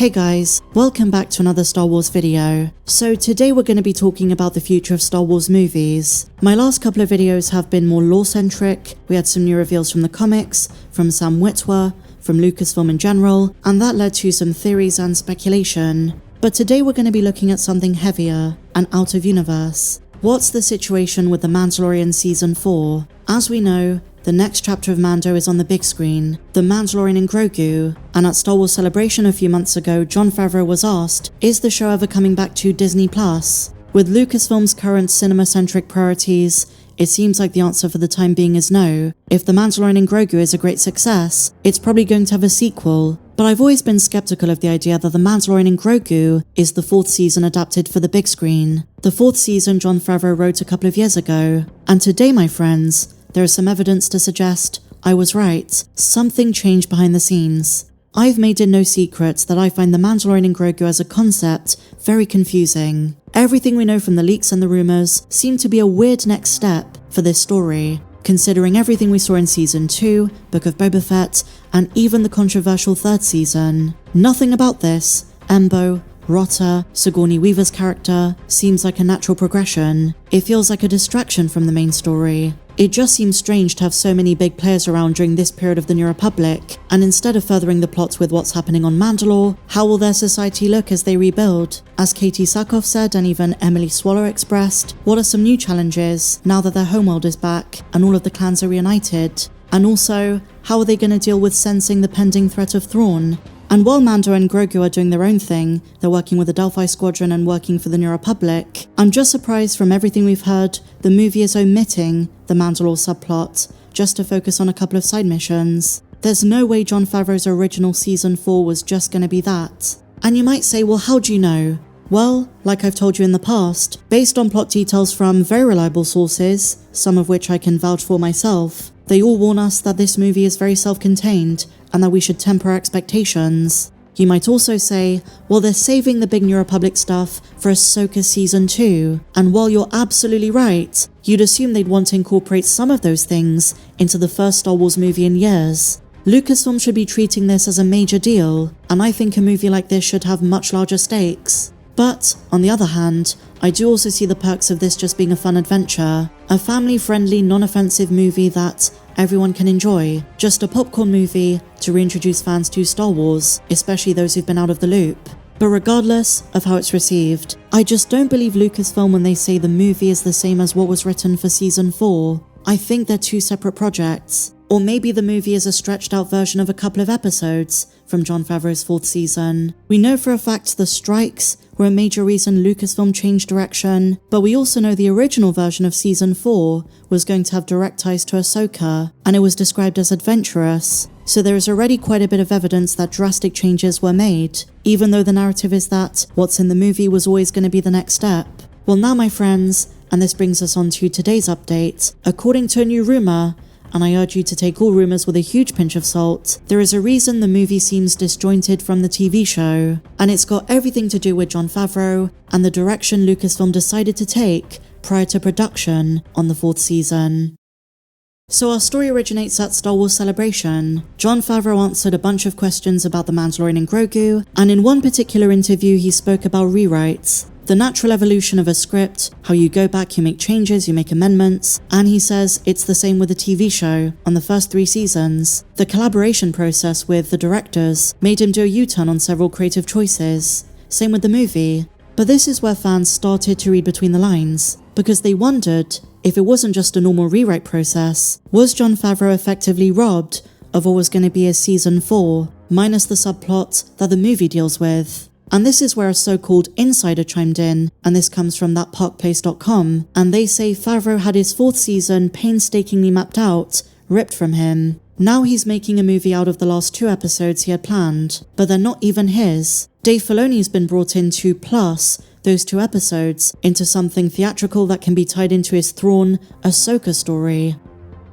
Hey guys, welcome back to another Star Wars video. So today we're going to be talking about the future of Star Wars movies. My last couple of videos have been more lore-centric. We had some new reveals from the comics, from Sam Witwer, from Lucasfilm in general, and that led to some theories and speculation. But today we're going to be looking at something heavier and out of universe. What's the situation with The Mandalorian Season 4? As we know, the next chapter of Mando is on the big screen, The Mandalorian and Grogu, and at Star Wars Celebration a few months ago, Jon Favreau was asked, is the show ever coming back to Disney+? With Lucasfilm's current cinema-centric priorities, it seems like the answer for the time being is no. If The Mandalorian and Grogu is a great success, it's probably going to have a sequel. But I've always been skeptical of the idea that The Mandalorian and Grogu is the fourth season adapted for the big screen. The fourth season Jon Favreau wrote a couple of years ago. And today, my friends, there is some evidence to suggest I was right. Something changed behind the scenes. I've made it no secret that I find The Mandalorian and Grogu as a concept very confusing. Everything we know from the leaks and the rumors seem to be a weird next step for this story, considering everything we saw in Season 2, Book of Boba Fett, and even the controversial third season. Nothing about this, Embo, Rotta, Sigourney Weaver's character, seems like a natural progression. It feels like a distraction from the main story. It just seems strange to have so many big players around during this period of the New Republic, and instead of furthering the plot with what's happening on Mandalore, how will their society look as they rebuild? As Katie Sackhoff said, and even Emily Swallow expressed, what are some new challenges now that their homeworld is back and all of the clans are reunited? And also, how are they going to deal with sensing the pending threat of Thrawn? And while Mando and Grogu are doing their own thing, they're working with the Delphi Squadron and working for the New Republic, I'm just surprised from everything we've heard, the movie is omitting the Mandalore subplot, just to focus on a couple of side missions. There's no way Jon Favreau's original Season 4 was just gonna be that. And you might say, well, how do you know? Well, like I've told you in the past, based on plot details from very reliable sources, some of which I can vouch for myself, they all warn us that this movie is very self-contained and that we should temper our expectations. You might also say, well, they're saving the big New Republic stuff for Ahsoka Season 2, and while you're absolutely right, you'd assume they'd want to incorporate some of those things into the first Star Wars movie in years. Lucasfilm should be treating this as a major deal, and I think a movie like this should have much larger stakes. But, on the other hand, I do also see the perks of this just being a fun adventure, a family-friendly, non-offensive movie that everyone can enjoy, just a popcorn movie to reintroduce fans to Star Wars, especially those who've been out of the loop. But regardless of how it's received, I just don't believe Lucasfilm when they say the movie is the same as what was written for Season 4. I think they're two separate projects. Or maybe the movie is a stretched out version of a couple of episodes from Jon Favreau's fourth season. We know for a fact the strikes were a major reason Lucasfilm changed direction, but we also know the original version of Season 4 was going to have direct ties to Ahsoka, and it was described as adventurous. So there is already quite a bit of evidence that drastic changes were made, even though the narrative is that what's in the movie was always going to be the next step. Well now, my friends, and this brings us on to today's update, according to a new rumor, and I urge you to take all rumors with a huge pinch of salt, there is a reason the movie seems disjointed from the TV show, and it's got everything to do with Jon Favreau and the direction Lucasfilm decided to take prior to production on the fourth season. So our story originates at Star Wars Celebration. Jon Favreau answered a bunch of questions about The Mandalorian and Grogu, and in one particular interview he spoke about rewrites. The natural evolution of a script, how you go back, you make changes, you make amendments, and he says it's the same with the TV show on the first 3 seasons. The collaboration process with the directors made him do a U-turn on several creative choices. Same with the movie. But this is where fans started to read between the lines, because they wondered if it wasn't just a normal rewrite process, was Jon Favreau effectively robbed of what was going to be a Season 4, minus the subplot that the movie deals with? And this is where a so-called insider chimed in, and this comes from thatparkplace.com, and they say Favreau had his fourth season painstakingly mapped out, ripped from him. Now he's making a movie out of the last 2 episodes he had planned, but they're not even his. Dave Filoni's been brought in to plus those 2 episodes into something theatrical that can be tied into his Thrawn, Ahsoka story.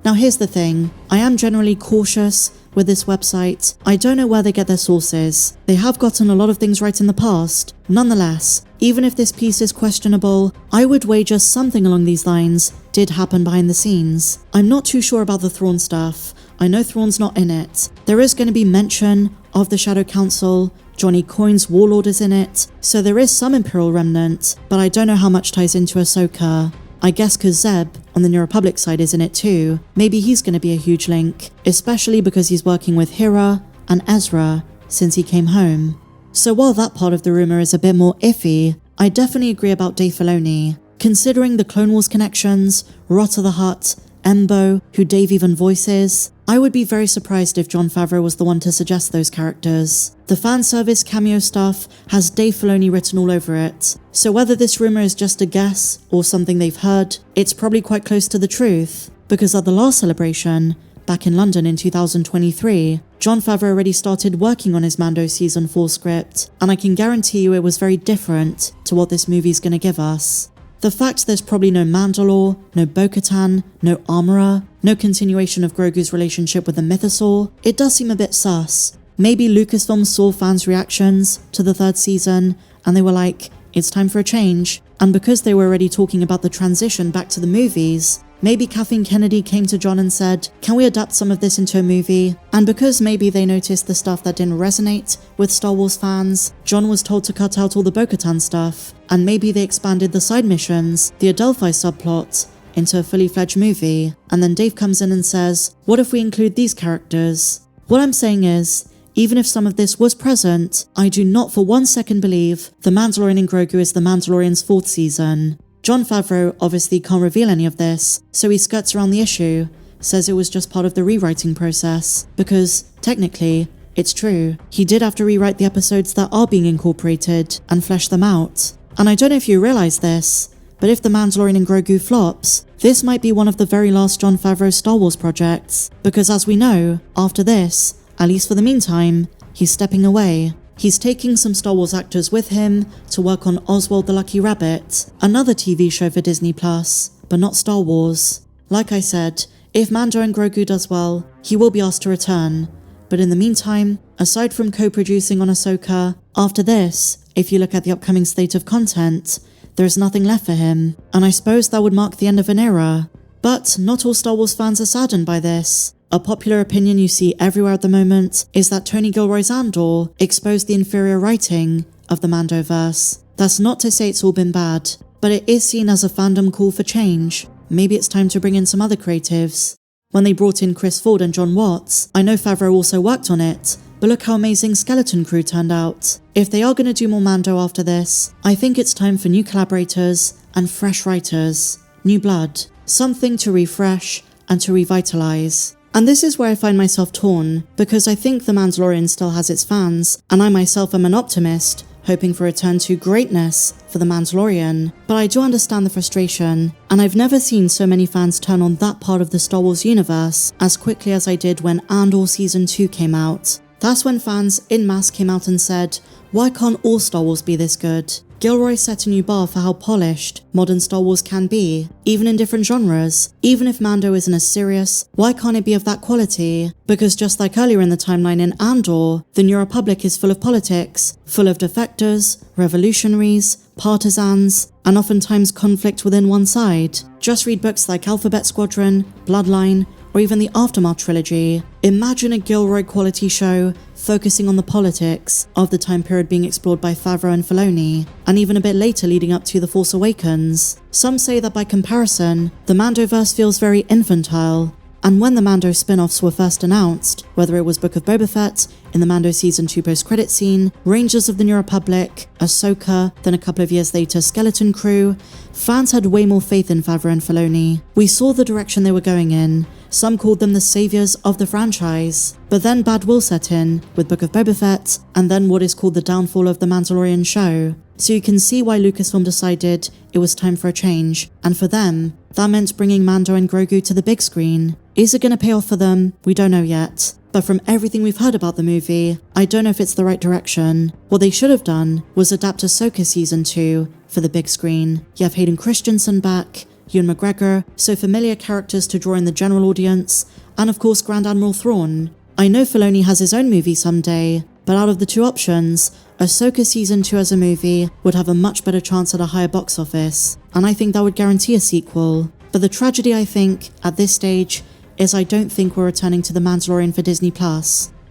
Now here's the thing, I am generally cautious with this website. I don't know where they get their sources. They have gotten a lot of things right in the past. Nonetheless, even if this piece is questionable, I would wager something along these lines did happen behind the scenes. I'm not too sure about the Thrawn stuff. I know Thrawn's not in it. There is going to be mention of the Shadow Council. Johnny Coin's warlord is in it, so there is some Imperial remnant, but I don't know how much ties into Ahsoka. I guess cause Zeb, on the New Republic side, is in it too. Maybe he's gonna be a huge link, especially because he's working with Hera and Ezra since he came home. So while that part of the rumor is a bit more iffy, I definitely agree about Dave Filoni. Considering the Clone Wars connections, Rot of the Hutt, Embo, who Dave even voices, I would be very surprised if Jon Favreau was the one to suggest those characters. The fan service cameo stuff has Dave Filoni written all over it, so whether this rumor is just a guess or something they've heard, it's probably quite close to the truth, because at the last celebration, back in London in 2023, Jon Favreau already started working on his Mando Season 4 script, and I can guarantee you it was very different to what this movie's gonna give us. The fact there's probably no Mandalore, no Bo-Katan, no Armorer, no continuation of Grogu's relationship with the Mythosaur, it does seem a bit sus. Maybe Lucasfilm saw fans' reactions to the third season, and they were like, it's time for a change. And because they were already talking about the transition back to the movies, maybe Kathleen Kennedy came to Jon and said, can we adapt some of this into a movie? And because maybe they noticed the stuff that didn't resonate with Star Wars fans, Jon was told to cut out all the Bo-Katan stuff, and maybe they expanded the side missions, the Adelphi subplot, into a fully fledged movie, and then Dave comes in and says, what if we include these characters? What I'm saying is, even if some of this was present, I do not for 1 second believe The Mandalorian and Grogu is The Mandalorian's 4th season. Jon Favreau obviously can't reveal any of this, so he skirts around the issue, says it was just part of the rewriting process, because, technically, it's true. He did have to rewrite the episodes that are being incorporated and flesh them out. And I don't know if you realize this, but if The Mandalorian and Grogu flops, this might be one of the very last Jon Favreau Star Wars projects, because as we know, after this, at least for the meantime, he's stepping away. He's taking some Star Wars actors with him to work on Oswald the Lucky Rabbit, another TV show for Disney+, but not Star Wars. Like I said, if Mando and Grogu does well, he will be asked to return. But in the meantime, aside from co-producing on Ahsoka, after this, if you look at the upcoming slate of content, there is nothing left for him, and I suppose that would mark the end of an era. But not all Star Wars fans are saddened by this. A popular opinion you see everywhere at the moment is that Tony Gilroy's Andor exposed the inferior writing of the Mandoverse. That's not to say it's all been bad, but it is seen as a fandom call for change. Maybe it's time to bring in some other creatives. When they brought in Chris Ford and John Watts, I know Favreau also worked on it, but look how amazing Skeleton Crew turned out. If they are going to do more Mando after this, I think it's time for new collaborators and fresh writers. New blood. Something to refresh and to revitalize. And this is where I find myself torn, because I think The Mandalorian still has its fans, and I myself am an optimist, hoping for a return to greatness for The Mandalorian. But I do understand the frustration, and I've never seen so many fans turn on that part of the Star Wars universe as quickly as I did when Andor Season 2 came out. That's when fans en masse came out and said, why can't all Star Wars be this good? Gilroy set a new bar for how polished modern Star Wars can be, even in different genres. Even if Mando isn't as serious, why can't it be of that quality? Because just like earlier in the timeline in Andor, the New Republic is full of politics, full of defectors, revolutionaries, partisans, and oftentimes conflict within one side. Just read books like Alphabet Squadron, Bloodline, or even the Aftermath trilogy. Imagine a Gilroy quality show focusing on the politics of the time period being explored by Favreau and Filoni, and even a bit later leading up to The Force Awakens. Some say that by comparison, the Mandoverse feels very infantile, and when the Mando spin-offs were first announced, whether it was Book of Boba Fett, in the Mando Season 2 post-credit scene, Rangers of the New Republic, Ahsoka, then a couple of years later Skeleton Crew, fans had way more faith in Favreau and Filoni. We saw the direction they were going in. Some called them the saviors of the franchise. But then bad will set in, with Book of Boba Fett, and then what is called the downfall of the Mandalorian show. So you can see why Lucasfilm decided it was time for a change, and for them, that meant bringing Mando and Grogu to the big screen. Is it going to pay off for them? We don't know yet. But from everything we've heard about the movie, I don't know if it's the right direction. What they should have done was adapt Ahsoka Season 2 for the big screen. You have Hayden Christensen back, Ewan McGregor, so familiar characters to draw in the general audience, and of course Grand Admiral Thrawn. I know Filoni has his own movie someday, but out of the two options, Ahsoka Season 2 as a movie would have a much better chance at a higher box office, and I think that would guarantee a sequel. But the tragedy, I think, at this stage, is I don't think we're returning to The Mandalorian for Disney+.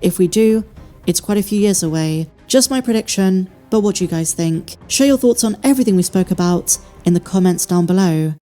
If we do, It's quite a few years away. Just my prediction, but what do you guys think? Share your thoughts on everything we spoke about in the comments down below.